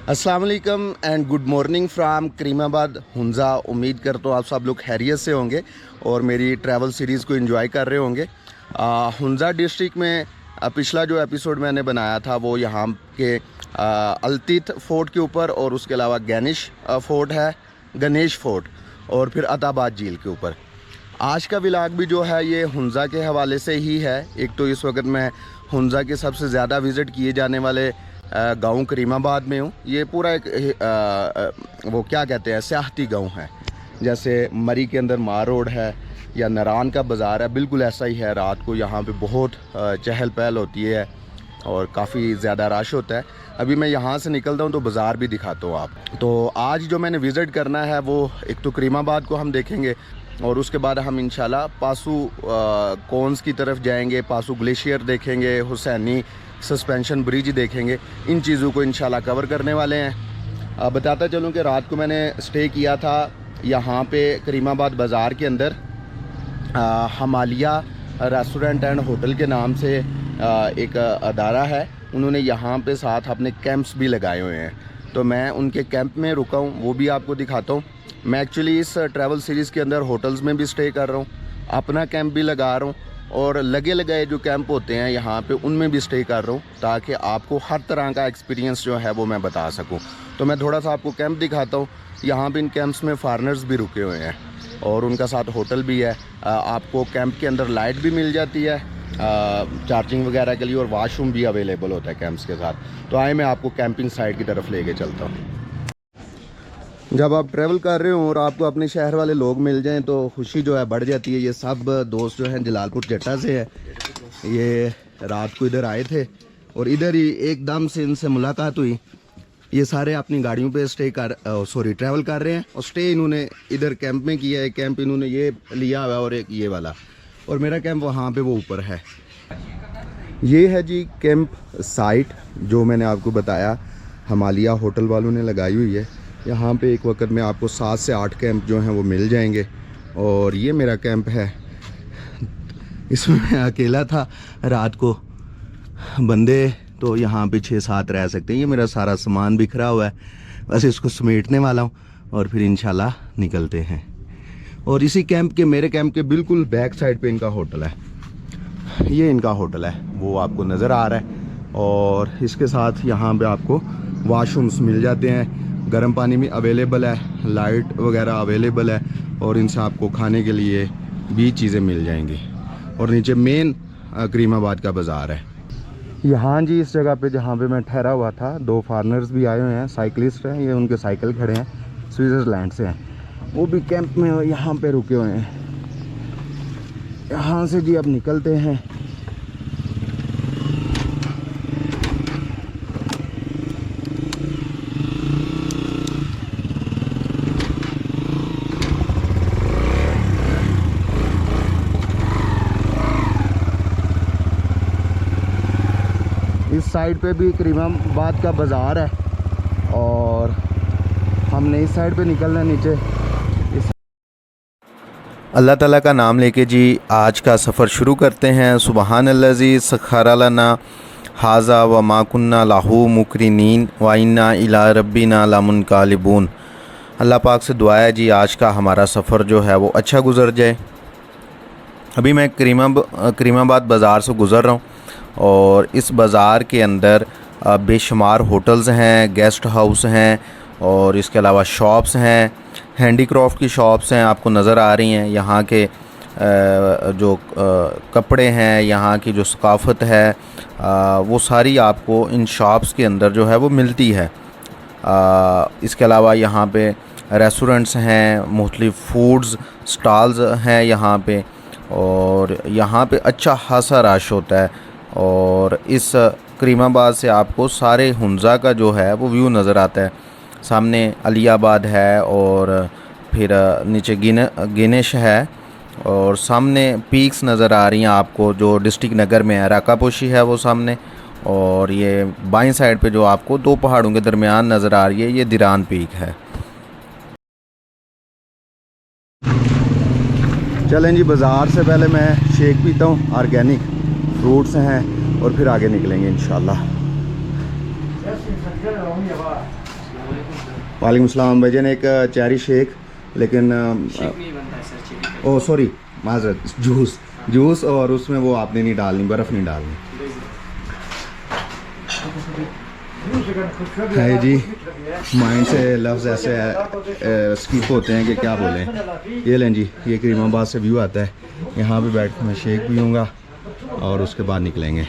अस्सलाम वालेकुम and good morning from Karimabad Hunza. उम्मीद करता हूँ आप सब लोग खैरियत से होंगे और मेरी ट्रैवल सीरीज़ को एंजॉय कर रहे होंगे। हुंजा डिस्ट्रिक्ट में पिछला जो एपिसोड मैंने बनाया था वो यहाँ के अल्तित फोर्ट के ऊपर और उसके अलावा फोर्ट है, गणेश फोर्ट और फिर अताबाद झील के ऊपर। आज का व्लॉग भी जो है ये हुंजा के हवाले से ही है। एक तो इस वक्त मैं हुंजा के सबसे ज़्यादा विज़िट किए जाने वाले गांव करीमाबाद में हूँ। ये पूरा एक वो क्या कहते हैं, सियाहती गांव है। जैसे मरी के अंदर मार रोड है या नारान का बाज़ार है, बिल्कुल ऐसा ही है। रात को यहाँ पे बहुत चहल पहल होती है और काफ़ी ज़्यादा रश होता है। अभी मैं यहाँ से निकलता हूँ तो बाज़ार भी दिखाता हूँ आप। तो आज जो मैंने विज़िट करना है वो एक तो करीमाबाद को हम देखेंगे और उसके बाद हम इंशाल्लाह पासू कॉन्स की तरफ जाएंगे, पासू ग्लेशियर देखेंगे, हुसैनी सस्पेंशन ब्रिज देखेंगे। इन चीज़ों को इंशाल्लाह कवर करने वाले हैं। बताता चलूँ कि रात को मैंने स्टे किया था यहाँ पे करीमाबाद बाज़ार के अंदर। हमालिया रेस्टोरेंट एंड होटल के नाम से एक अदारा है, उन्होंने यहाँ पे साथ अपने कैंप्स भी लगाए हुए हैं। तो मैं उनके कैंप में रुका हूँ, वो भी आपको दिखाता हूँ। मैं एक्चुअली इस ट्रैवल सीरीज़ के अंदर होटल्स में भी स्टे कर रहा हूँ, अपना कैंप भी लगा रहा हूँ और लगे लगाए जो कैंप होते हैं यहाँ पे उनमें भी स्टे कर रहा हूँ, ताकि आपको हर तरह का एक्सपीरियंस जो है वो मैं बता सकूँ। तो मैं थोड़ा सा आपको कैंप दिखाता हूँ। यहाँ पे इन कैंप्स में फॉरेनर्स भी रुके हुए हैं और उनका साथ होटल भी है। आपको कैंप के अंदर लाइट भी मिल जाती है चार्जिंग वगैरह के लिए और वाशरूम भी अवेलेबल होता है कैंप्स के साथ। तो आए मैं आपको कैंपिंग साइट की तरफ लेके चलता हूँ। जब आप ट्रैवल कर रहे हो और आपको अपने शहर वाले लोग मिल जाएं तो खुशी जो है बढ़ जाती है। ये सब दोस्त जो हैं जलालपुर जट्टा से है, ये रात को इधर आए थे और इधर ही एकदम से इनसे मुलाकात हुई। ये सारे अपनी गाड़ियों पे ट्रैवल कर रहे हैं और स्टे इन्होंने इधर कैंप में किया है। कैंप इन्होंने ये लिया हुआ है और एक ये वाला, और मेरा कैंप वहाँ पे वो ऊपर है। ये है जी कैंप साइट जो मैंने आपको बताया, हमालिया होटल वालों ने लगाई हुई है। यहाँ पे एक वक्त में आपको 7 से 8 कैंप जो हैं वो मिल जाएंगे और ये मेरा कैंप है। इसमें मैं अकेला था रात को, बंदे तो यहाँ पे 6-7 रह सकते हैं। ये मेरा सारा सामान बिखरा हुआ है, बस इसको समेटने वाला हूँ और फिर इंशाल्लाह निकलते हैं। और इसी कैंप के, मेरे कैंप के बिल्कुल बैक साइड पे इनका होटल है। ये इनका होटल है, वो आपको नज़र आ रहा है। और इसके साथ यहाँ पे आपको वाशरूम्स मिल जाते हैं, गर्म पानी भी अवेलेबल है, लाइट वगैरह अवेलेबल है और इनसे आपको खाने के लिए भी चीज़ें मिल जाएंगी। और नीचे मेन करीमाबाद का बाज़ार है। यहाँ जी इस जगह पे जहाँ पे मैं ठहरा हुआ था, 2 फॉरेनर्स भी आए हुए हैं, साइकिलिस्ट हैं, ये उनके साइकिल खड़े हैं, स्विट्ज़रलैंड से हैं। वो भी कैंप में यहाँ पे रुके हुए हैं। यहाँ से जी अब निकलते हैं। इस साइड पे भी करीमाबाद का बाज़ार है और हमने इस साइड पे निकलना है नीचे। अल्लाह ताला का नाम लेके जी आज का सफ़र शुरू करते हैं। सुबहान अल्लज़ी सख़्खर लना हाज़ा व मा कुन्ना लाहू मुक़रिनीन व इन्ना इला रब्बिना लमुनक़ालिबून। अल्लाह पाक से दुआ है जी आज का हमारा सफ़र जो है वो अच्छा गुज़र जाए। अभी मैं करीमाबाद बाज़ार से गुज़र रहा हूँ और इस बाज़ार के अंदर बेशुमार होटल्स हैं, गेस्ट हाउस हैं और इसके अलावा शॉप्स हैं, हैंडीक्राफ्ट की शॉप्स हैं, आपको नज़र आ रही हैं। यहाँ के जो कपड़े हैं, यहाँ की जो सकाफ़त है, वो सारी आपको इन शॉप्स के अंदर जो है वो मिलती है। इसके अलावा यहाँ पे रेस्टोरेंट्स हैं, मुख्तलिफ़ फूड्स स्टॉल्स हैं यहाँ पे, और यहाँ पे अच्छा खासा रश होता है। और इस करीमाबाद से आपको सारे हुंजा का जो है वो व्यू नज़र आता है। सामने अलियाबाद है और फिर नीचे गिनेश है और सामने पीक्स नज़र आ रही हैं आपको जो डिस्ट्रिक्ट नगर में है। राकापोशी है वो सामने, और ये बाईं साइड पे जो आपको 2 पहाड़ों के दरमियान नज़र आ रही है, ये दिरान पीक है। चलें जी, बाज़ार से पहले मैं शेक पीता हूँ, ऑर्गेनिक फ्रूट्स हैं और फिर आगे निकलेंगे इंशाल्लाह। वालेकुम सलाम भाईजान। एक चेरी शेक, लेकिन शेक नहीं बनता है सर, चिली ओ सॉरी माजरत, जूस और उसमें वो आपने नहीं डालनी, बर्फ़ नहीं डालनी है जी। माइंड से लफ्ज़ ऐसे स्किप होते हैं कि क्या बोलें। ये लें जी, ये करीमाबाद से व्यू आता है। यहाँ पे बैठ के मैं शेक पीऊँगा और उसके बाद निकलेंगे।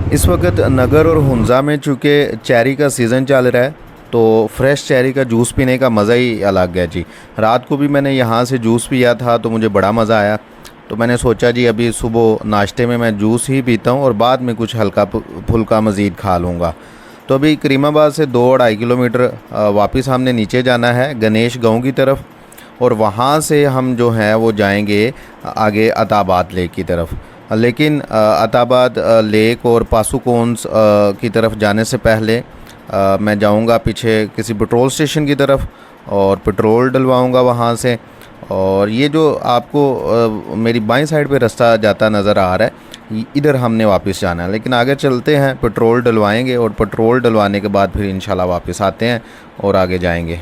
इस वक्त नगर और हुंजा में चूँकि चेरी का सीज़न चल रहा है तो फ्रेश चेरी का जूस पीने का मज़ा ही अलग है जी। रात को भी मैंने यहाँ से जूस पिया था तो मुझे बड़ा मज़ा आया। तो मैंने सोचा जी अभी सुबह नाश्ते में मैं जूस ही पीता हूँ और बाद में कुछ हल्का फुल्का मज़ीद खा लूँगा। तो अभी करीमाबाद से 2-2.5 किलोमीटर वापस हमने नीचे जाना है गणेश गाँव की तरफ, और वहाँ से हम जो हैं वो जाएंगे आगे अताबाद लेक की तरफ। लेकिन अताबाद लेक और पासुकोन्स की तरफ जाने से पहले मैं जाऊंगा पीछे किसी पेट्रोल स्टेशन की तरफ और पेट्रोल डलवाऊंगा वहाँ से। और ये जो आपको मेरी बाईं साइड पे रास्ता जाता नज़र आ रहा है, इधर हमने वापस जाना है। लेकिन आगे चलते हैं, पेट्रोल डलवाएंगे और पेट्रोल डलवाने के बाद फिर इंशाल्लाह वापस आते हैं और आगे जाएंगे।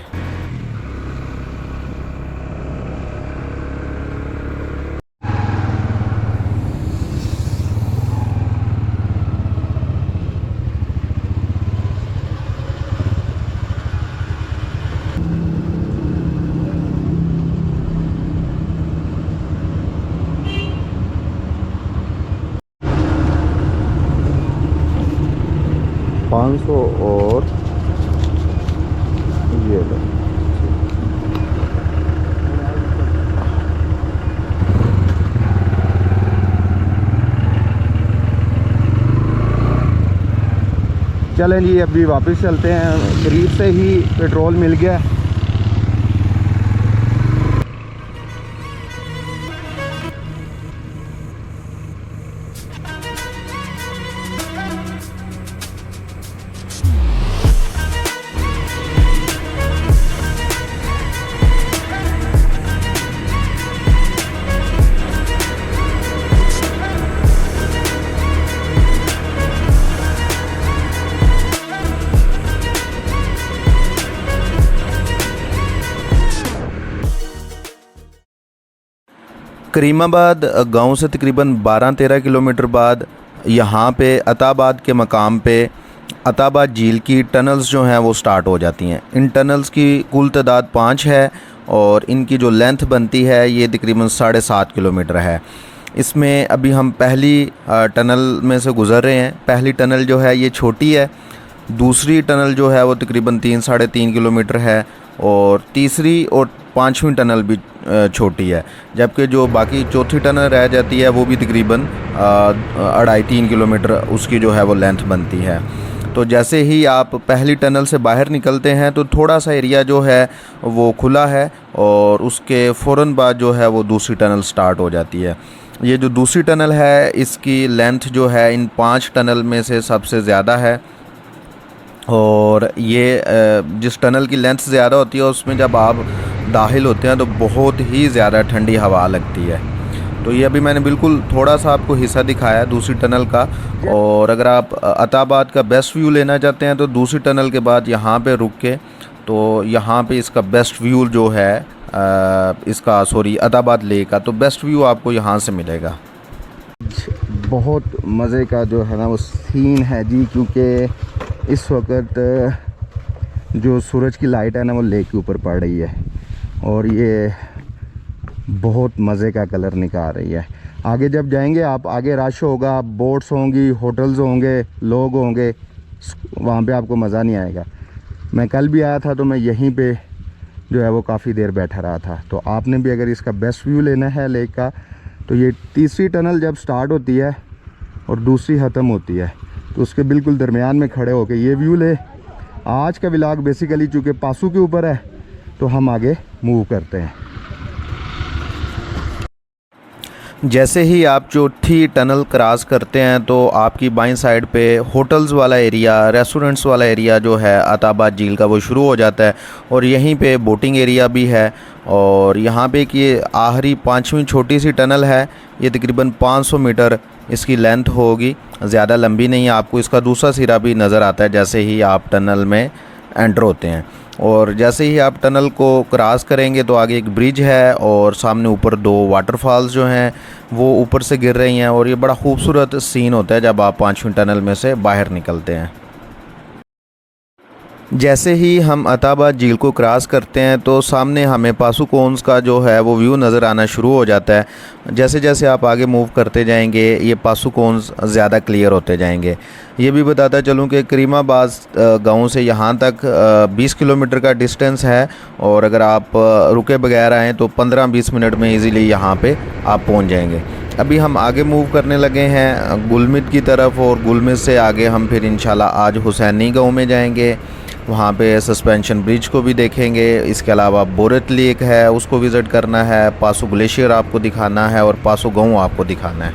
और ये लो। चलें जी, अभी वापस चलते हैं। करीब से ही पेट्रोल मिल गया। करीमाबाद गांव से तकरीबन 12-13 किलोमीटर बाद यहाँ पे अताबाद के मकाम पे अताबाद झील की टनल्स जो हैं वो स्टार्ट हो जाती हैं। इन टनल्स की कुल तादाद 5 है और इनकी जो लेंथ बनती है ये तकरीबन 7.5 किलोमीटर है। इसमें अभी हम पहली टनल में से गुज़र रहे हैं। पहली टनल जो है ये छोटी है, दूसरी टनल जो है वो तकरीबन 3-3.5 किलोमीटर है और तीसरी और 5वीं टनल भी छोटी है, जबकि जो बाकी चौथी टनल रह जाती है वो भी तकरीबन 2.5-3 किलोमीटर उसकी जो है वो लेंथ बनती है। तो जैसे ही आप पहली टनल से बाहर निकलते हैं तो थोड़ा सा एरिया जो है वो खुला है और उसके फ़ौरन बाद जो है वो दूसरी टनल स्टार्ट हो जाती है। ये जो दूसरी टनल है इसकी लेंथ जो है इन 5 टनल में से सबसे ज़्यादा है और ये जिस टनल की लेंथ ज़्यादा होती है उसमें जब आप दाखिल होते हैं तो बहुत ही ज़्यादा ठंडी हवा लगती है। तो ये अभी मैंने बिल्कुल थोड़ा सा आपको हिस्सा दिखाया है दूसरी टनल का। और अगर आप अताबाद का बेस्ट व्यू लेना चाहते हैं तो दूसरी टनल के बाद यहाँ पे रुक के, तो यहाँ पे इसका बेस्ट व्यू जो है अताबाद लेक का, तो बेस्ट व्यू आपको यहाँ से मिलेगा। बहुत मज़े का जो है ना वो सीन है जी, क्योंकि इस वक्त जो सूरज की लाइट है ना वो लेक के ऊपर पड़ रही है और ये बहुत मज़े का कलर निकाल रही है। आगे जब जाएंगे आप, आगे रश होगा, बोट्स होंगी, होटल्स होंगे, लोग होंगे, वहाँ पे आपको मज़ा नहीं आएगा। मैं कल भी आया था तो मैं यहीं पे जो है वो काफ़ी देर बैठा रहा था। तो आपने भी अगर इसका बेस्ट व्यू लेना है लेक का तो ये तीसरी टनल जब स्टार्ट होती है और दूसरी ख़त्म होती है तो उसके बिल्कुल दरमियान में खड़े होकर ये व्यू ले। आज का व्लॉग बेसिकली चूँकि पासू के ऊपर है तो हम आगे मूव करते हैं। जैसे ही आप चौथी टनल क्रॉस करते हैं तो आपकी बाईं साइड पे होटल्स वाला एरिया, रेस्टोरेंट्स वाला एरिया जो है अताबाद झील का वो शुरू हो जाता है और यहीं पे बोटिंग एरिया भी है। और यहाँ पे कि ये आखिरी पांचवीं छोटी सी टनल है, ये तकरीबन 500 मीटर इसकी लेंथ होगी, ज़्यादा लंबी नहीं है। आपको इसका दूसरा सिरा भी नज़र आता है जैसे ही आप टनल में एंटर होते हैं। और जैसे ही आप टनल को क्रॉस करेंगे तो आगे एक ब्रिज है और सामने ऊपर 2 वाटरफॉल्स जो हैं वो ऊपर से गिर रही हैं और ये बड़ा खूबसूरत सीन होता है जब आप 5वीं टनल में से बाहर निकलते हैं। जैसे ही हम अताबाद झील को क्रॉस करते हैं तो सामने हमें पासुकोन्स का जो है वो व्यू नज़र आना शुरू हो जाता है। जैसे जैसे आप आगे मूव करते जाएंगे ये पासुकोन्स ज़्यादा क्लियर होते जाएंगे। ये भी बताता चलूँ कि करीमाबाद गांव से यहाँ तक 20 किलोमीटर का डिस्टेंस है और अगर आप रुके बगैर आएँ तो 15-20 मिनट में इजीली यहाँ पे आप पहुँच जाएंगे। अभी हम आगे मूव करने लगे हैं गुलमित की तरफ और गुलमित से आगे हम फिर इंशाल्लाह आज हुसैनी गाँव में जाएंगे, वहाँ पे सस्पेंशन ब्रिज को भी देखेंगे। इसके अलावा बोरत लेक है उसको विज़िट करना है, पासो ग्लेशियर आपको दिखाना है और पासो गाँव आपको दिखाना है।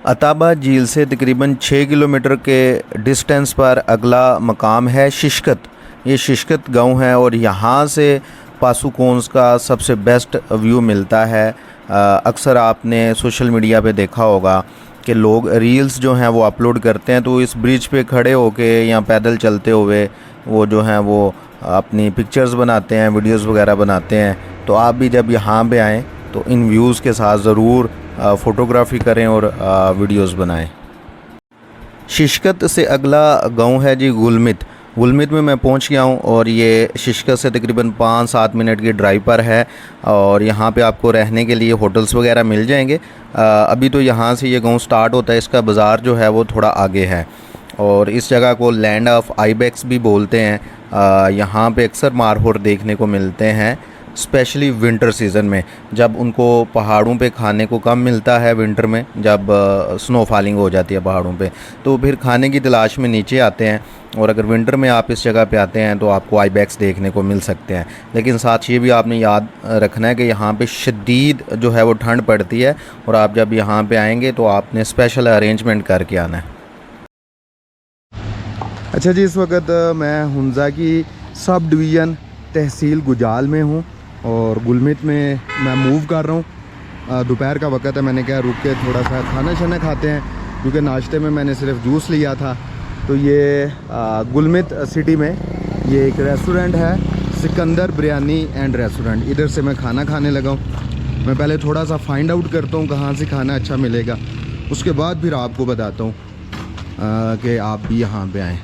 अताबाद झील से तकरीबन 6 किलोमीटर के डिस्टेंस पर अगला मकाम है शिशकत। ये शिशकत गाँव है और यहाँ से पासुकोन्स का सबसे बेस्ट व्यू मिलता है। अक्सर आपने सोशल मीडिया पे देखा होगा कि लोग रील्स जो हैं वो अपलोड करते हैं तो इस ब्रिज पे खड़े होके या पैदल चलते हुए वो जो हैं वो अपनी पिक्चर्स बनाते हैं, वीडियोस वगैरह बनाते हैं। तो आप भी जब यहाँ पे आएँ तो इन व्यूज़ के साथ ज़रूर फ़ोटोग्राफी करें और वीडियोस बनाएं। शिशकत से अगला गांव है जी गुलमित। गुलमित में मैं पहुंच गया हूं और ये शिशकत से तकरीबन 5-7 मिनट की ड्राइव पर है और यहाँ पे आपको रहने के लिए होटल्स वगैरह मिल जाएंगे। अभी तो यहाँ से ये गांव स्टार्ट होता है, इसका बाज़ार जो है वो थोड़ा आगे है और इस जगह को लैंड ऑफ आइबेक्स भी बोलते हैं। यहाँ पे अक्सर मारहोर देखने को मिलते हैं, स्पेशली विंटर सीज़न में जब उनको पहाड़ों पे खाने को कम मिलता है। विंटर में जब स्नो फॉलिंग हो जाती है पहाड़ों पे तो फिर खाने की तलाश में नीचे आते हैं और अगर विंटर में आप इस जगह पे आते हैं तो आपको आइबेक्स देखने को मिल सकते हैं। लेकिन साथ ये भी आपने याद रखना है कि यहाँ पे शदीद जो है वो ठंड पड़ती है और आप जब यहाँ पे आएंगे तो आपने स्पेशल अरेंजमेंट करके आना है। अच्छा जी, इस वक्त मैं हुंजा की सब डिवीज़न तहसील गुजाल में हूँ और गुलमित में मैं मूव कर रहा हूँ। दोपहर का वक्त है, मैंने कहा रुक के थोड़ा सा खाना शाना खाते हैं क्योंकि नाश्ते में मैंने सिर्फ जूस लिया था। तो ये गुलमित सिटी में ये एक रेस्टोरेंट है, सिकंदर बिरयानी एंड रेस्टोरेंट। इधर से मैं खाना खाने लगा हूँ। मैं पहले थोड़ा सा फाइंड आउट करता हूँ कहाँ से खाना अच्छा मिलेगा, उसके बाद फिर आपको बताता हूँ कि आप भी यहाँ पे आएँ।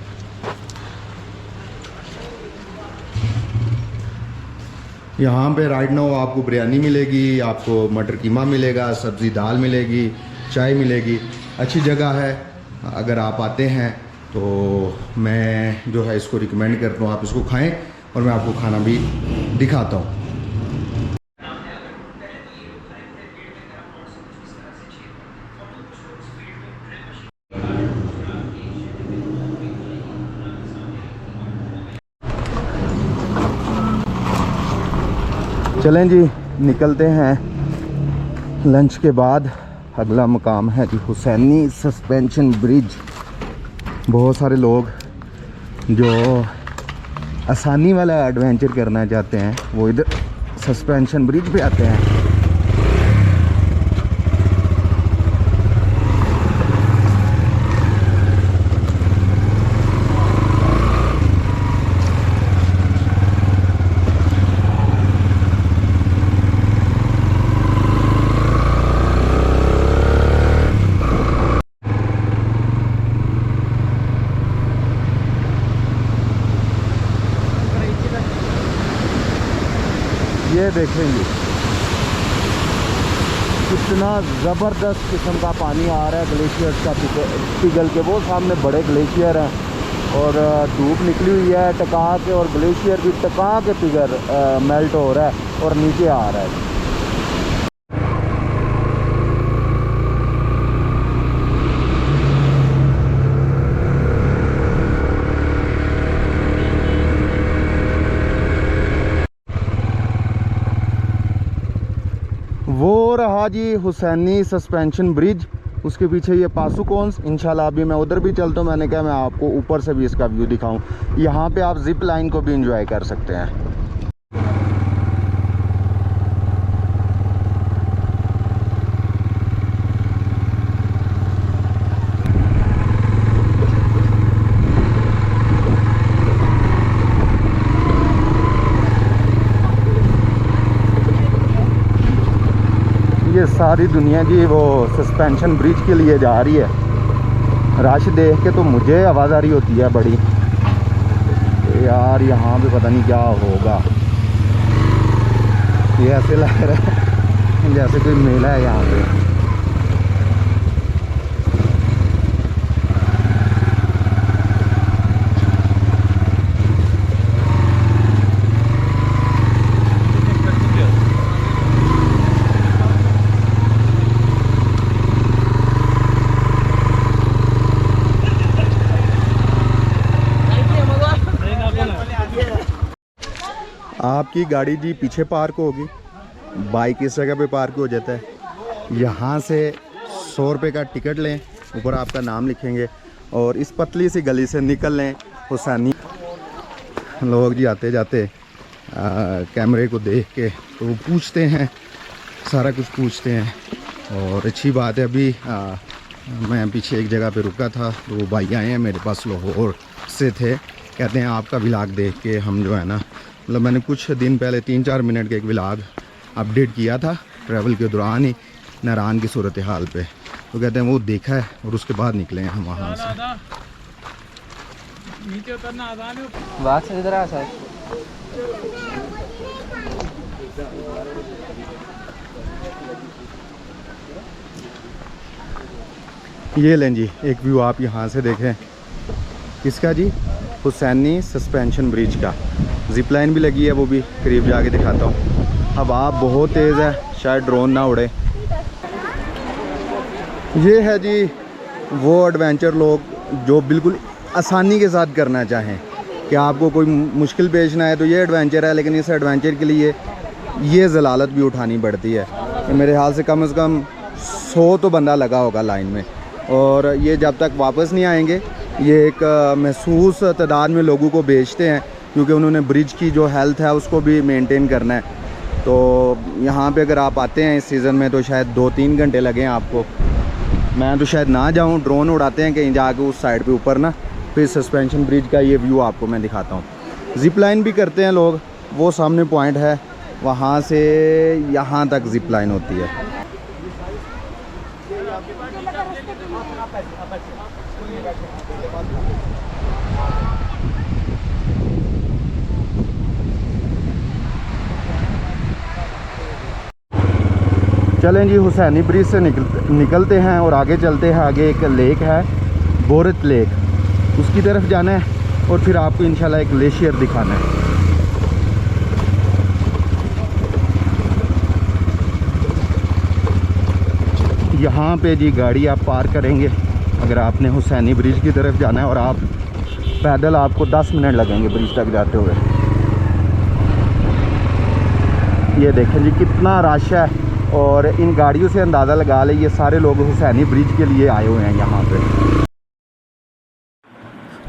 यहाँ पे राइट नाउ आपको बिरयानी मिलेगी, आपको मटर कीमा मिलेगा, सब्ज़ी दाल मिलेगी, चाय मिलेगी। अच्छी जगह है, अगर आप आते हैं तो मैं जो है इसको रिकमेंड करता हूँ आप इसको खाएं और मैं आपको खाना भी दिखाता हूँ। चलें जी, निकलते हैं। लंच के बाद अगला मकाम है जी हुसैनी सस्पेंशन ब्रिज। बहुत सारे लोग जो आसानी वाला एडवेंचर करना चाहते हैं वो इधर सस्पेंशन ब्रिज पे आते हैं। ये देखेंगे कितना ज़बरदस्त किस्म का पानी आ रहा है ग्लेशियर का पिघल के। वो सामने बड़े ग्लेशियर हैं और धूप निकली हुई है टका के और ग्लेशियर भी टका के पिघल मेल्ट हो रहा है और नीचे आ रहा है। वो रहा जी हुसैनी सस्पेंशन ब्रिज, उसके पीछे ये पासुकोन्स। इंशाल्लाह अभी मैं उधर भी चलता हूँ, मैंने कहा मैं आपको ऊपर से भी इसका व्यू दिखाऊं। यहाँ पे आप जिप लाइन को भी इंजॉय कर सकते हैं। ये सारी दुनिया जी वो सस्पेंशन ब्रिज के लिए जा रही है। रश देख के तो मुझे आवाज़ आ रही होती है बड़ी, यार यहाँ पे पता नहीं क्या होगा। ये ऐसे लग रहा है जैसे कोई मेला है यहाँ पे। आपकी गाड़ी जी पीछे पार्क होगी, बाइक इस जगह पे पार्क हो जाता है। यहाँ से 100 रुपये का टिकट लें, ऊपर आपका नाम लिखेंगे और इस पतली सी गली से निकल लें हुसैनी। लोग जी आते जाते कैमरे को देख के तो वो पूछते हैं, सारा कुछ पूछते हैं। और अच्छी बात है, अभी मैं पीछे एक जगह पे रुका था तो वो भाई आए हैं मेरे पास, लाहौर से थे। कहते हैं आपका व्लॉग देख के हम जो है ना, मतलब मैंने कुछ दिन पहले 3-4 मिनट का एक व्लॉग अपडेट किया था ट्रैवल के दौरान ही नारान की सूरत हाल पे, तो कहते हैं वो देखा है और उसके बाद निकले हैं हम वहाँ से। बात से इधर आ सर। ये लें जी एक व्यू आप यहाँ से देखें। किसका जी? हुसैनी सस्पेंशन ब्रिज का। जिप लाइन भी लगी है, वो भी करीब जाके दिखाता हूँ। अब आप बहुत तेज़ है, शायद ड्रोन ना उड़े। ये है जी वो एडवेंचर लोग जो बिल्कुल आसानी के साथ करना चाहें कि आपको कोई मुश्किल पेश ना आए, तो ये एडवेंचर है। लेकिन इस एडवेंचर के लिए ये ज़लालत भी उठानी पड़ती है। कि मेरे ख्याल से कम 100 तो बंदा लगा होगा लाइन में, और ये जब तक वापस नहीं आएंगे ये एक महसूस तादाद में लोगों को बेचते हैं, क्योंकि उन्होंने ब्रिज की जो हेल्थ है उसको भी मेंटेन करना है। तो यहाँ पे अगर आप आते हैं इस सीज़न में तो शायद 2-3 घंटे लगें आपको। मैं तो शायद ना जाऊँ, ड्रोन उड़ाते हैं कहीं जाके उस साइड पे ऊपर ना, फिर सस्पेंशन ब्रिज का ये व्यू आपको मैं दिखाता हूँ। ज़िप लाइन भी करते हैं लोग, वो सामने पॉइंट है, वहाँ से यहाँ तक ज़िप लाइन होती है। चलें जी हुसैनी ब्रिज से निकलते हैं और आगे चलते हैं। आगे एक लेक है, बोरत लेक, उसकी तरफ जाना है और फिर आपको इंशाल्लाह एक ग्लेशियर दिखाना है। यहाँ पे जी गाड़ी आप पार्क करेंगे अगर आपने हुसैनी ब्रिज की तरफ जाना है, और आप पैदल आपको 10 मिनट लगेंगे ब्रिज तक जाते हुए। ये देखें जी कितना रश है, और इन गाड़ियों से अंदाज़ा लगा ले ये सारे लोग हुसैनी ब्रिज के लिए आए हुए हैं यहाँ पे।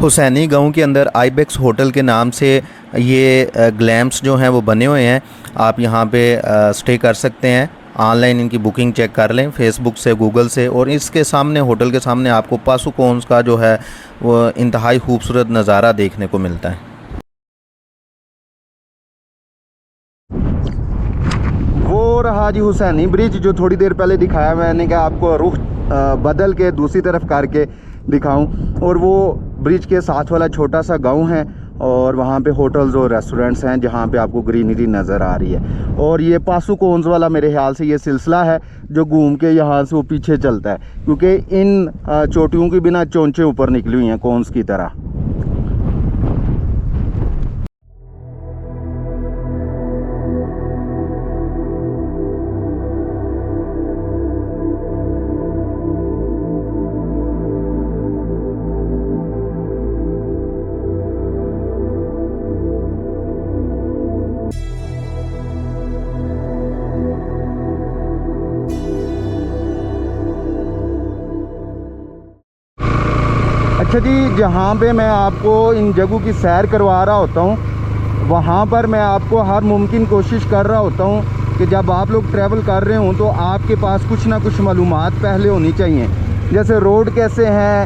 हुसैनी गांव के अंदर आइबेक्स होटल के नाम से ये ग्लैम्प्स जो हैं वो बने हुए हैं। आप यहाँ पे स्टे कर सकते हैं। ऑनलाइन इनकी बुकिंग चेक कर लें, फेसबुक से, गूगल से। और इसके सामने, होटल के सामने आपको पासुकोन्स का जो है वो इंतहाई खूबसूरत नज़ारा देखने को मिलता है। वो रहा जी हुसैनी ब्रिज जो थोड़ी देर पहले दिखाया मैंने, कहा आपको रुख बदल के दूसरी तरफ करके दिखाऊं। और वो ब्रिज के साथ वाला छोटा सा गांव है, और वहाँ पे होटल्स और रेस्टोरेंट्स हैं जहाँ पे आपको ग्रीनरी नज़र आ रही है। और ये पासुकोन्स वाला मेरे ख्याल से ये सिलसिला है जो घूम के यहाँ से वो पीछे चलता है, क्योंकि इन चोटियों की बिना चोंचे ऊपर निकली हुई हैं कोन्स की तरह। अच्छा जी, जहाँ पे मैं आपको इन जगहों की सैर करवा रहा होता हूँ, वहाँ पर मैं आपको हर मुमकिन कोशिश कर रहा होता हूँ कि जब आप लोग ट्रैवल कर रहे हों तो आपके पास कुछ ना कुछ मालूमात पहले होनी चाहिए। जैसे रोड कैसे हैं,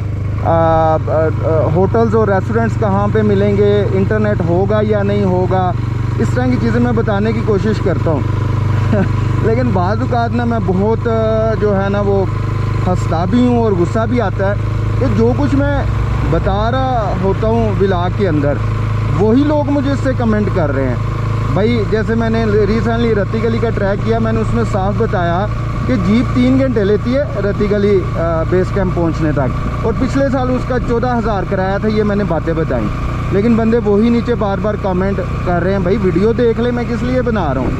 होटल्स और रेस्टोरेंट्स कहाँ पे मिलेंगे, इंटरनेट होगा या नहीं होगा, इस तरह की चीज़ें मैं बताने की कोशिश करता हूँ। लेकिन बाज़ औक़ात ना मैं बहुत जो है ना वो हंसता भी हूँ और गुस्सा भी आता है कि जो कुछ मैं बता रहा होता हूँ व्लॉग के अंदर, वही लोग मुझे इससे कमेंट कर रहे हैं। भाई जैसे मैंने रिसेंटली रत्ती गली का ट्रैक किया, मैंने उसमें साफ बताया कि जीप 3 घंटे लेती है रत्ती गली बेस कैंप पहुंचने तक, और पिछले साल उसका 14,000 कराया था। ये मैंने बातें बताई, लेकिन बंदे वही नीचे बार बार कमेंट कर रहे हैं, भाई वीडियो देख ले, मैं किस लिए बना रहा हूँ।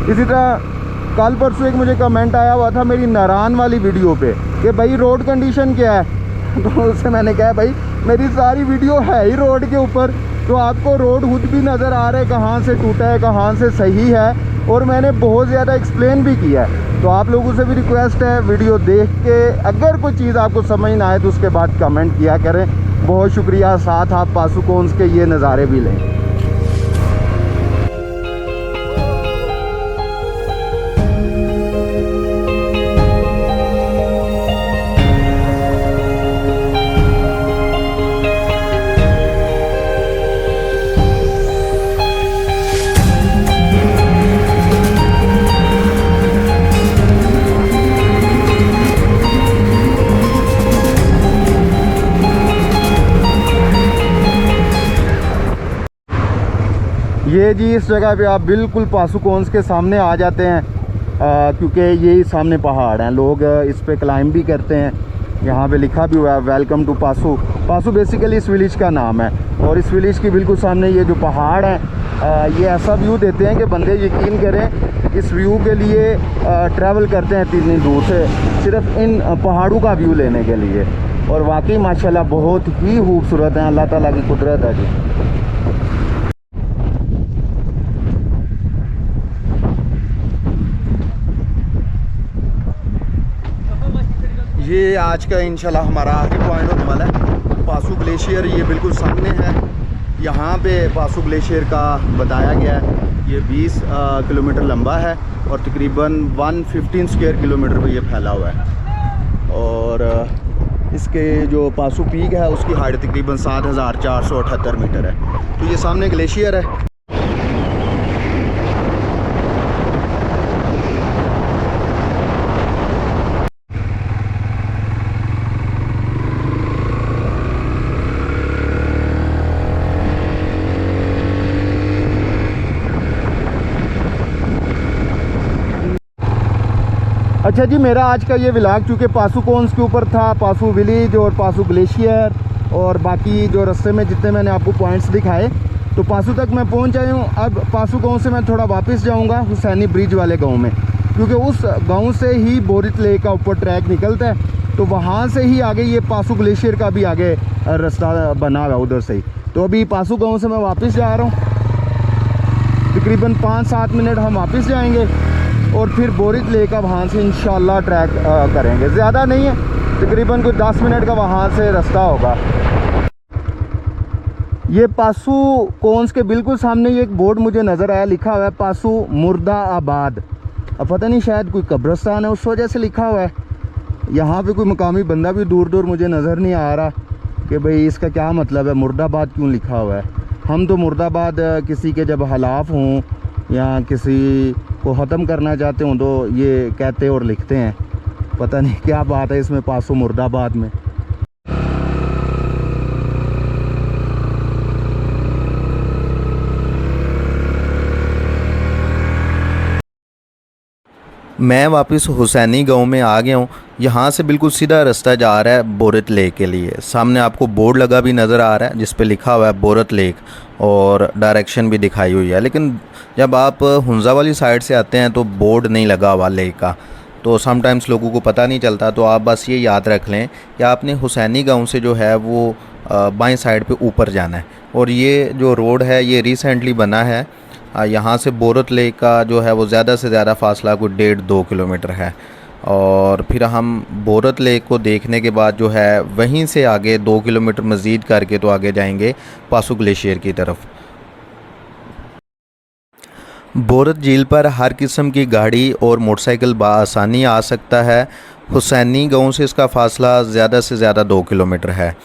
इसी तरह कल परसों एक मुझे कमेंट आया हुआ था मेरी नारान वाली वीडियो पे कि भाई रोड कंडीशन क्या है। तो उससे मैंने कहा भाई मेरी सारी वीडियो है ही रोड के ऊपर, तो आपको रोड खुद भी नज़र आ रहा है कहाँ से टूटा है कहाँ से सही है, और मैंने बहुत ज़्यादा एक्सप्लेन भी किया है। तो आप लोगों से भी रिक्वेस्ट है, वीडियो देख के अगर कोई चीज़ आपको समझ ना आए तो उसके बाद कमेंट किया करें। बहुत शुक्रिया। साथ आप पासुकोंस के ये नज़ारे भी लें। ये जी इस जगह पे आप बिल्कुल पासुकोंस के सामने आ जाते हैं, क्योंकि ये सामने पहाड़ हैं, लोग इस पे क्लाइंब भी करते हैं। यहाँ पे लिखा भी हुआ है वेलकम टू पासु। पासु बेसिकली इस विलेज का नाम है, और इस विलेज के बिल्कुल सामने ये जो पहाड़ हैं, ये ऐसा व्यू देते हैं कि बंदे यकीन करें इस व्यू के लिए ट्रैवल करते हैं इतनी दूर से सिर्फ इन पहाड़ों का व्यू लेने के लिए। और वाकई माशाल्लाह बहुत ही खूबसूरत हैं, अल्लाह ताला की कुदरत है जी। ये आज का इंशाल्लाह हमारा आखिरी पॉइंट होने वाला है पासु ग्लेशियर। ये बिल्कुल सामने है, यहाँ पे पासु ग्लेशियर का बताया गया है। ये 20 किलोमीटर लंबा है और तकरीबन 115 स्क्वायर किलोमीटर पे ये फैला हुआ है। और इसके जो पासु पीक है उसकी हाइट तकरीबन 7,478 मीटर है। तो ये सामने ग्लेशियर है। अच्छा जी, मेरा आज का ये व्लॉग चूँकि पासुकोंस के ऊपर था, पासु विलेज और पासु ग्लेशियर और बाकी जो रास्ते में जितने मैंने आपको पॉइंट्स दिखाए, तो पासु तक मैं पहुंच आया हूँ। अब पासुकोंस से मैं थोड़ा वापस जाऊँगा हुसैनी ब्रिज वाले गांव में, क्योंकि उस गांव से ही बोरित लेक का ऊपर ट्रैक निकलता है। तो वहाँ से ही आगे ये पासु ग्लेशियर का भी आगे रास्ता बना हुआ है उधर से ही। तो अभी पासु गाँव से मैं वापस जा रहा हूँ, तकरीबन 5-7 मिनट हम वापस जाएँगे और फिर बोरित लेक का वहाँ से इंशाल्लाह ट्रैक करेंगे। ज़्यादा नहीं है, तकरीबन कोई 10 मिनट का वहाँ से रास्ता होगा। ये पासुकोंस के बिल्कुल सामने ये एक बोर्ड मुझे नज़र आया, लिखा हुआ है पासु मुर्दाबाद। अब पता नहीं शायद कोई कब्रिस्तान है उस वजह से लिखा हुआ है। यहाँ पे कोई मकामी बंदा भी दूर दूर मुझे नज़र नहीं आ रहा कि भाई इसका क्या मतलब है, मुर्दाबाद क्यों लिखा हुआ है। हम तो मुर्दाबाद किसी के जब हलाफ हों या किसी को ख़त्म करना चाहते हों तो ये कहते और लिखते हैं। पता नहीं क्या बात है इसमें पासु मुर्दाबाद में। मैं वापस हुसैनी गांव में आ गया हूँ। यहाँ से बिल्कुल सीधा रास्ता जा रहा है बोरित लेक के लिए। सामने आपको बोर्ड लगा भी नज़र आ रहा है जिस पे लिखा हुआ है बोरित लेक और डायरेक्शन भी दिखाई हुई है। लेकिन जब आप हुंजा वाली साइड से आते हैं तो बोर्ड नहीं लगा हुआ लेक का, तो समटाइम्स लोगों को पता नहीं चलता। तो आप बस ये याद रख लें कि आपने हुसैनी गाँव से जो है वो बाएँ साइड पर ऊपर जाना है। और ये जो रोड है ये रिसेंटली बना है। यहाँ से बोरित लेक का जो है वो ज़्यादा से ज़्यादा फासला कोई 1.5-2 किलोमीटर है। और फिर हम बोरत लेक को देखने के बाद जो है वहीं से आगे 2 किलोमीटर मज़ीद करके तो आगे जाएंगे पासू ग्लेशियर की तरफ। बोरत झील पर हर किस्म की गाड़ी और मोटरसाइकिल बआसानी आ सकता है। हुसैनी गांव से इसका फ़ासला ज़्यादा से ज़्यादा 2 किलोमीटर है।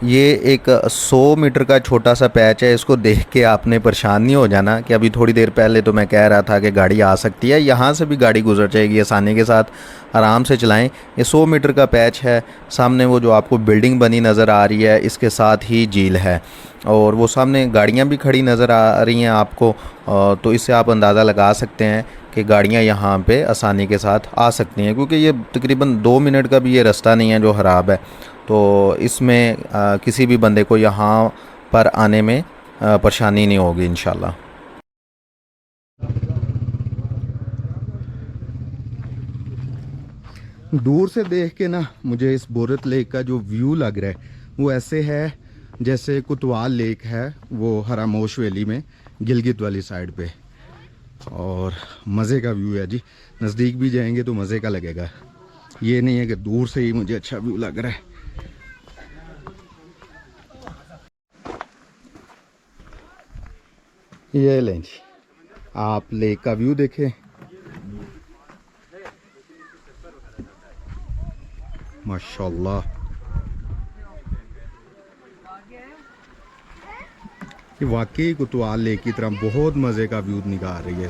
ये एक 100 मीटर का छोटा सा पैच है। इसको देख के आपने परेशान नहीं हो जाना कि अभी थोड़ी देर पहले तो मैं कह रहा था कि गाड़ी आ सकती है, यहाँ से भी गाड़ी गुजर जाएगी आसानी के साथ, आराम से चलाएं। ये 100 मीटर का पैच है। सामने वो जो आपको बिल्डिंग बनी नज़र आ रही है इसके साथ ही झील है और वो सामने गाड़ियाँ भी खड़ी नज़र आ रही हैं आपको, तो इससे आप अंदाज़ा लगा सकते हैं कि गाड़ियाँ यहाँ पे आसानी के साथ आ सकती हैं, क्योंकि ये तकरीबन 2 मिनट का भी ये रास्ता नहीं है जो ख़राब है। तो इसमें किसी भी बंदे को यहाँ पर आने में परेशानी नहीं होगी इंशाल्लाह। दूर से देख के ना मुझे इस बोरत लेक का जो व्यू लग रहा है वो ऐसे है जैसे कुतवाल लेक है वो हरामोश वैली में गिलगित वाली साइड पे, और मज़े का व्यू है जी। नज़दीक भी जाएंगे तो मज़े का लगेगा। ये नहीं है कि दूर से ही मुझे अच्छा व्यू लग रहा है। ये लें जी, आप लेक का व्यू देखें। माशाल्लाह, ये वाकई कुतवाल लेक की तरह बहुत मज़े का व्यू निकाल रही है।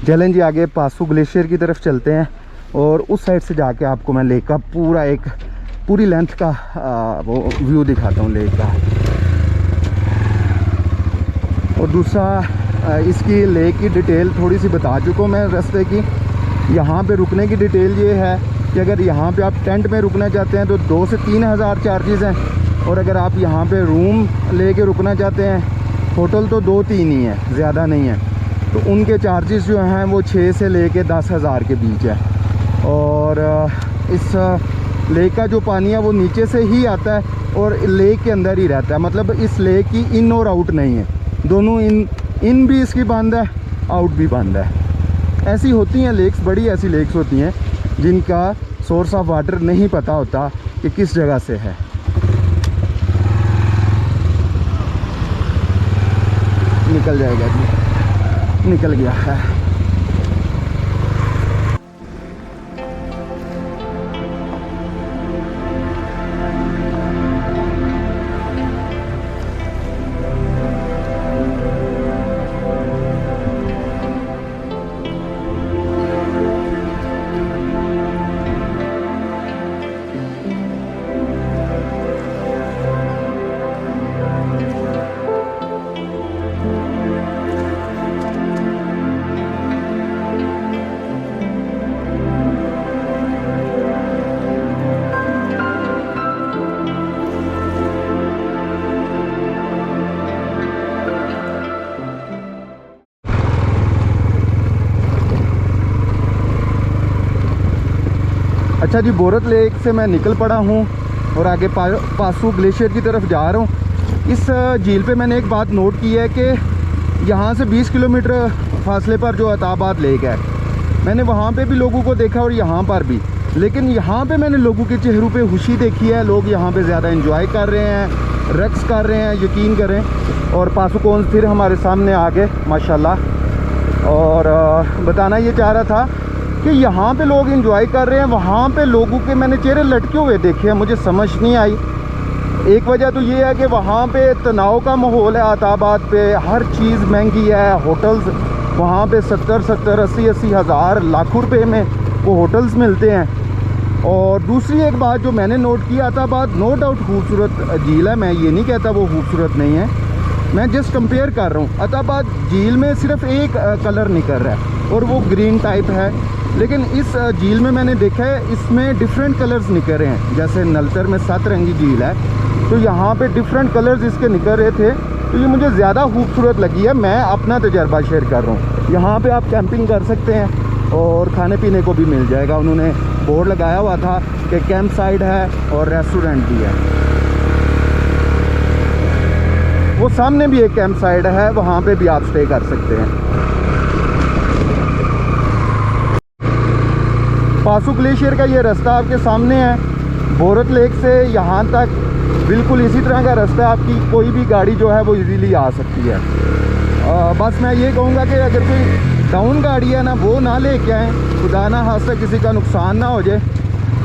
चलें जी, आगे पासू ग्लेशियर की तरफ चलते हैं और उस साइड से जाके आपको मैं लेक का पूरी लेंथ का वो व्यू दिखाता हूँ लेक का। और दूसरा इसकी लेक की डिटेल थोड़ी सी बता चुका हूँ मैं रास्ते की। यहाँ पे रुकने की डिटेल ये है कि अगर यहाँ पे आप टेंट में रुकना चाहते हैं तो 2 से 3 हज़ार चार्जेस हैं, और अगर आप यहाँ पे रूम लेके रुकना चाहते हैं, होटल तो 2-3 ही है, ज़्यादा नहीं है, तो उनके चार्जेस जो हैं वो 6 से लेके 10 हज़ार के बीच है। और इस लेक का जो पानी है वो नीचे से ही आता है और लेक के अंदर ही रहता है, मतलब इस लेक की इन और आउट नहीं है, दोनों इन भी इसकी बंद है, आउट भी बंद है। ऐसी होती हैं लेक्स, बड़ी ऐसी लेक्स होती हैं जिनका सोर्स ऑफ वाटर नहीं पता होता कि किस जगह से है। निकल जाएगा जी, निकल गया है। अच्छा जी, बोरत लेक से मैं निकल पड़ा हूँ और आगे पासू ग्लेशियर की तरफ जा रहा हूँ। इस झील पे मैंने एक बात नोट की है कि यहाँ से 20 किलोमीटर फासले पर जो अताबाद लेक है, मैंने वहाँ पे भी लोगों को देखा और यहाँ पर भी, लेकिन यहाँ पे मैंने लोगों के चेहरों पे खुशी देखी है। लोग यहाँ पे ज़्यादा एंजॉय कर रहे हैं, रक्स कर रहे हैं, यकीन करें। और पासू कौंस फिर हमारे सामने आ गए माशाल्लाह। और बताना ये चाह रहा था कि यहाँ पे लोग एंजॉय कर रहे हैं, वहाँ पे लोगों के मैंने चेहरे लटके हुए देखे हैं, मुझे समझ नहीं आई। एक वजह तो ये है कि वहाँ पे तनाव का माहौल है, अताबाद पे हर चीज़ महंगी है। होटल्स वहाँ पे 70-70, 80-80 हज़ार, लाखों रुपए में वो होटल्स मिलते हैं। और दूसरी एक बात जो मैंने नोट की, अताबाद नो डाउट खूबसूरत झील है, मैं ये नहीं कहता वो खूबसूरत नहीं है, मैं जस्ट कंपेयर कर रहा हूँ। अताबाद झील में सिर्फ एक कलर निकल रहा है और वो ग्रीन टाइप है, लेकिन इस झील में मैंने देखा है इसमें डिफरेंट कलर्स निकल रहे हैं। जैसे नलतर में 7 रंगी झील है, तो यहाँ पे डिफरेंट कलर्स इसके निकल रहे थे तो ये मुझे ज़्यादा खूबसूरत लगी है। मैं अपना तजर्बा शेयर कर रहा हूँ। यहाँ पे आप कैंपिंग कर सकते हैं और खाने पीने को भी मिल जाएगा। उन्होंने बोर्ड लगाया हुआ था कि कैंप साइट है और रेस्टोरेंट भी है। वो सामने भी एक कैंप साइट है, वहाँ पे भी आप स्टे कर सकते हैं। पासू ग्लेशियर का ये रास्ता आपके सामने है। बोरत लेक से यहाँ तक बिल्कुल इसी तरह का रास्ता है। आपकी कोई भी गाड़ी जो है वो इजीली आ सकती है। बस मैं ये कहूँगा कि अगर कोई डाउन गाड़ी है ना, वो ना लेके आएँ, खुदा ना खास्ता किसी का नुकसान ना हो जाए।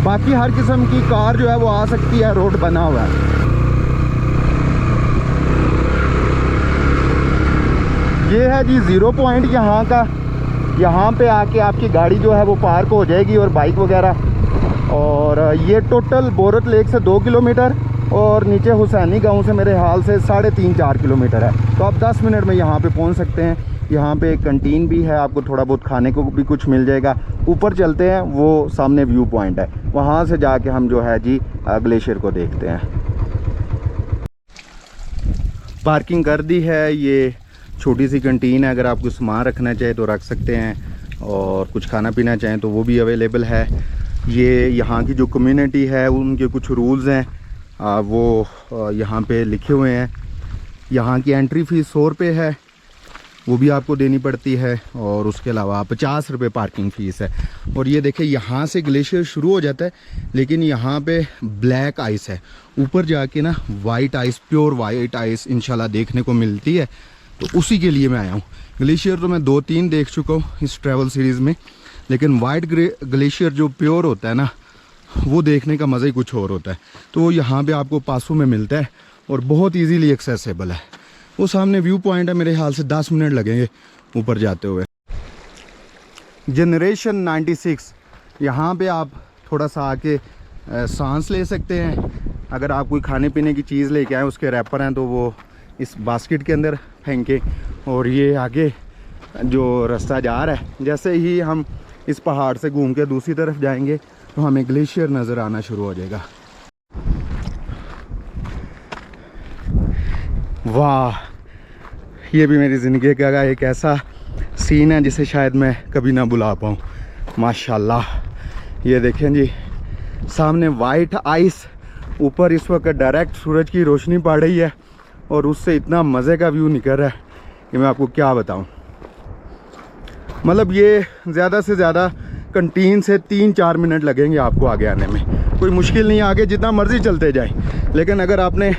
बाकी हर किस्म की कार जो है वो आ सकती है, रोड बना हुआ है। ये है जी 0 पॉइंट यहाँ का। यहाँ पे आके आपकी गाड़ी जो है वो पार्क हो जाएगी और बाइक वगैरह। और ये टोटल बोरत लेक से 2 किलोमीटर और नीचे हुसैनी गांव से मेरे हाल से 3.5-4 किलोमीटर है। तो आप 10 मिनट में यहाँ पे पहुँच सकते हैं। यहाँ पे एक कंटीन भी है, आपको थोड़ा बहुत खाने को भी कुछ मिल जाएगा। ऊपर चलते हैं, वो सामने व्यू पॉइंट है, वहाँ से जाके हम जो है जी ग्लेशियर को देखते हैं। पार्किंग कर दी है। ये छोटी सी कंटीन है, अगर आप कुछ सामान रखना चाहें तो रख सकते हैं और कुछ खाना पीना चाहें तो वो भी अवेलेबल है। ये यहाँ की जो कम्युनिटी है उनके कुछ रूल्स हैं, वो यहाँ पे लिखे हुए हैं। यहाँ की एंट्री फ़ीस 100 रुपये है, वो भी आपको देनी पड़ती है। और उसके अलावा 50 रुपये पार्किंग फ़ीस है। और ये देखें, यहाँ से ग्लेशियर शुरू हो जाता है, लेकिन यहाँ पे ब्लैक आइस है। ऊपर जाके ना white ice, pure white ice इंशाल्लाह देखने को मिलती है। तो उसी के लिए मैं आया हूँ। ग्लेशियर तो मैं 2-3 देख चुका हूँ इस ट्रैवल सीरीज़ में, लेकिन वाइट ग्लेशियर जो प्योर होता है ना, वो देखने का मज़ा ही कुछ और होता है। तो यहाँ पे आपको पासू में मिलता है और बहुत इजीली एक्सेसिबल है। वो सामने व्यू पॉइंट है, मेरे ख्याल से 10 मिनट लगेंगे ऊपर जाते हुए। जनरेशन 96, यहाँ पे आप थोड़ा सा आके सांस ले सकते हैं। अगर आप कोई खाने पीने की चीज़ लेके आए, उसके रैपर हैं, तो वो इस बास्केट के अंदर फेंके। और ये आगे जो रास्ता जा रहा है, जैसे ही हम इस पहाड़ से घूम के दूसरी तरफ जाएंगे तो हमें ग्लेशियर नज़र आना शुरू हो जाएगा। वाह, ये भी मेरी ज़िंदगी का एक ऐसा सीन है जिसे शायद मैं कभी ना भुला पाऊँ। माशाल्लाह, ये देखें जी, सामने वाइट आइस, ऊपर इस वक्त डायरेक्ट सूरज की रोशनी पड़ रही है और उससे इतना मज़े का व्यू निकल रहा है कि मैं आपको क्या बताऊं। मतलब ये ज़्यादा से ज़्यादा कंटीन से 3-4 मिनट लगेंगे आपको आगे आने में। कोई मुश्किल नहीं है, आगे जितना मर्ज़ी चलते जाए। लेकिन अगर आपने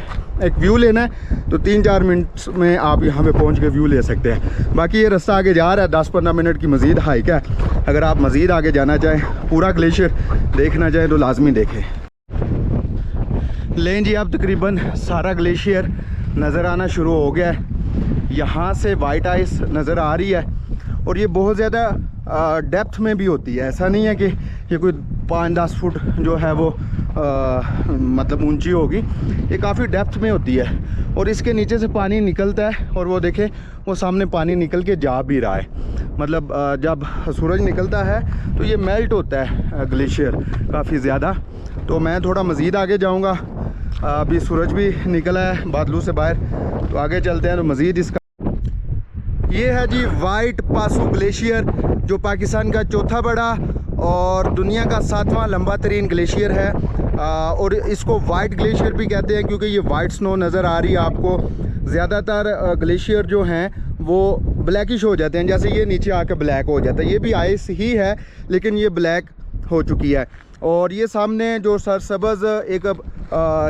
एक व्यू लेना है तो 3-4 मिनट में आप यहाँ पे पहुँच के व्यू ले सकते हैं। बाकी ये रास्ता आगे जा रहा है, 10-15 मिनट की मज़ीद हाइक है। अगर आप मज़ीद आगे जाना चाहें, पूरा ग्लेशियर देखना चाहें तो लाजमी देखें। लें जी, अब तकरीबन सारा ग्लेशियर नज़र आना शुरू हो गया है। यहाँ से वाइट आइस नज़र आ रही है और ये बहुत ज़्यादा डेप्थ में भी होती है। ऐसा नहीं है कि ये कोई 5-10 फुट जो है वो मतलब ऊंची होगी। ये काफ़ी डेप्थ में होती है और इसके नीचे से पानी निकलता है। और वो देखें, वो सामने पानी निकल के जा भी रहा है। मतलब जब सूरज निकलता है तो ये मेल्ट होता है ग्लेशियर काफ़ी ज़्यादा। तो मैं थोड़ा मज़ीद आगे जाऊँगा। अभी सूरज भी निकला है बादलों से बाहर, तो आगे चलते हैं तो मज़ीद इसका। ये है जी वाइट पासू ग्लेशियर, जो पाकिस्तान का चौथा बड़ा और दुनिया का 7वां लंबा तरीन ग्लेशियर है। और इसको वाइट ग्लेशियर भी कहते हैं क्योंकि ये वाइट स्नो नज़र आ रही है आपको। ज़्यादातर ग्लेशियर जो हैं वो ब्लैकिश हो जाते हैं, जैसे ये नीचे आकर ब्लैक हो जाता है। ये भी आइस ही है लेकिन ये ब्लैक हो चुकी है। और ये सामने जो सरसब्ज़ एक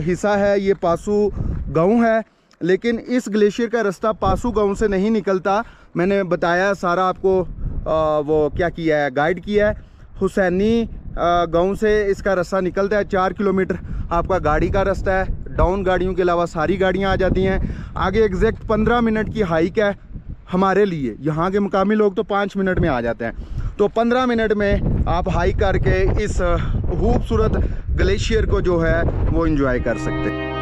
हिस्सा है, ये पासू गांव है। लेकिन इस ग्लेशियर का रास्ता पासू गांव से नहीं निकलता। मैंने बताया सारा आपको, वो क्या किया है, गाइड किया है। हुसैनी गांव से इसका रास्ता निकलता है, 4 किलोमीटर आपका गाड़ी का रास्ता है। डाउन गाड़ियों के अलावा सारी गाड़ियां आ जाती हैं। आगे एग्जैक्ट 15 मिनट की हाइक है हमारे लिए। यहाँ के मुकामी लोग तो 5 मिनट में आ जाते हैं। तो 15 मिनट में आप हाइक करके इस खूबसूरत ग्लेशियर को जो है वो एंजॉय कर सकते हैं।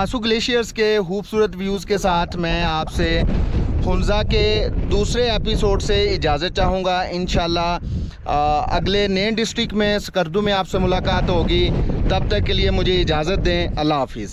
पासू ग्लेशियर्स के खूबसूरत व्यूज़ के साथ मैं आपसे हुंजा के दूसरे एपिसोड से इजाज़त चाहूँगा। इंशाल्लाह अगले नए डिस्ट्रिक्ट में स्कर्दू में आपसे मुलाकात होगी। तब तक के लिए मुझे इजाज़त दें। अल्लाह हाफिज़।